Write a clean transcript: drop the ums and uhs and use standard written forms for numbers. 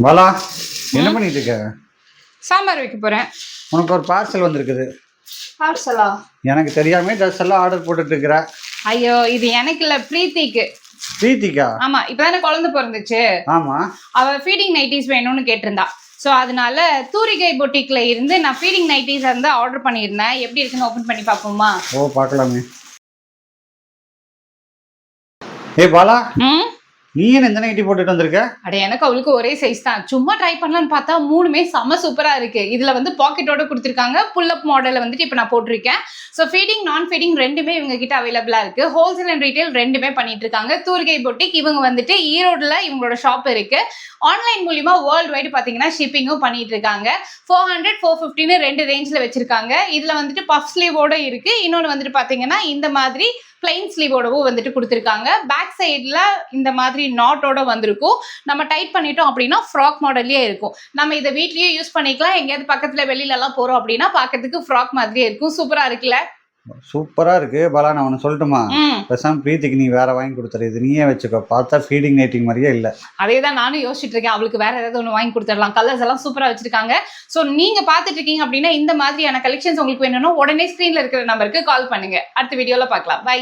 பாலா, என்ன பண்ணிட்டு இருக்க? சாம்பார் வைக்க போறேன். உனக்கு ஒரு பார்சல் வந்திருக்குது. பார்சலா? எனக்கு தெரியாம ட்ரெஸ் எல்லாம் ஆர்டர் போட்டுட்டு இருக்கிற. ஐயோ, இது எனக்கு இல்ல, பிரீத்திக்கு. பிரீத்திகா? ஆமா, இப்பதானே குழந்தை பிறந்துச்சு. ஆமா. அவ ஃபீடிங் நைட்டிஸ் வேணும்னு கேட்டிருந்தா. ஸோ அதனால தூரிகை பொட்டிக்ல இருந்து நான் ஃபீடிங் நைட்டிஸ் வந்து ஆர்டர் பண்ணியிருந்தேன். எப்படி இருக்குன்னு ஓப்பன் பண்ணி பார்ப்போமா? ஓ, பார்க்கலாமே. ஏய் பாலா, நீ என்ன இந்த நைட்டி போட்டுட்டு வந்திருக்க? அட, எனக்கு அவளுக்கு ஒரே சைஸ் தான். சும்மா ட்ரை பண்ணலான்னு பார்த்தா மூணுமே செம்ம சூப்பரா இருக்கு. இதுல வந்து பாக்கெட்டோட கொடுத்துருக்காங்க. புல் அப் மாடலை வந்துட்டு இப்போ நான் போட்டிருக்கேன். ஸோ ஃபீடிங் நான் ஃபீடிங் ரெண்டுமே இவங்க கிட்ட அவைலபிளா இருக்கு. ஹோல்சேல் அண்ட் ரீட்டைல் ரெண்டுமே பண்ணிட்டு இருக்காங்க. தூரிகை பொட்டிக் இவங்க வந்துட்டு ஈரோடுல இவங்களோட ஷாப் இருக்கு. ஆன்லைன் மூலியமா வேர்ல்டு வைடு பாத்தீங்கன்னா ஷிப்பிங்கும் பண்ணிட்டு இருக்காங்க. 400 450 ரெண்டு ரேஞ்ச்ல வச்சிருக்காங்க. இதுல வந்துட்டு பஃப் ஸ்லீவோட இருக்கு. இன்னொன்று வந்துட்டு பாத்தீங்கன்னா இந்த மாதிரி பிளைன் ஸ்லீவோடவும் வந்துட்டு கொடுத்துருக்காங்க. பேக் சைடில் இந்த மாதிரி நாட்டோட வந்திருக்கும். நம்ம டைட் பண்ணிட்டோம் அப்படின்னா ஃப்ராக் மாடல்லே இருக்கும். நம்ம இதை வீட்லயே யூஸ் பண்ணிக்கலாம். எங்கேயாவது பக்கத்துல வெளியில எல்லாம் போறோம் அப்படின்னா பார்க்கறதுக்கு ஃப்ராக் மாதிரியே இருக்கும். சூப்பரா இருக்குல்ல? சூப்பரா இருக்கு பாலா. நான் ஒன்று சொல்லட்டுமா? பேசாம பிரீத்திக்கு நீ வேற வாங்கி கொடுத்துரு. இது நீயே வச்சுக்கோ. பார்த்தா ஃபீடிங் நைட்டிங் மாதிரியே இல்லை. அதே தான் நானும் யோசிச்சுட்டு இருக்கேன். அவளுக்கு வேற ஏதாவது ஒன்று வாங்கி கொடுத்துடலாம். கலர்ஸ் எல்லாம் சூப்பரா வச்சிருக்காங்க. ஸோ நீங்க பார்த்துட்டு இருக்கீங்க அப்படின்னா இந்த மாதிரியான கலெக்ஷன்ஸ் உங்களுக்கு வேணும்னா உடனே ஸ்கிரீன்ல இருக்கிற நம்பருக்கு கால் பண்ணுங்க. அடுத்த வீடியோல பார்க்கலாம். பை.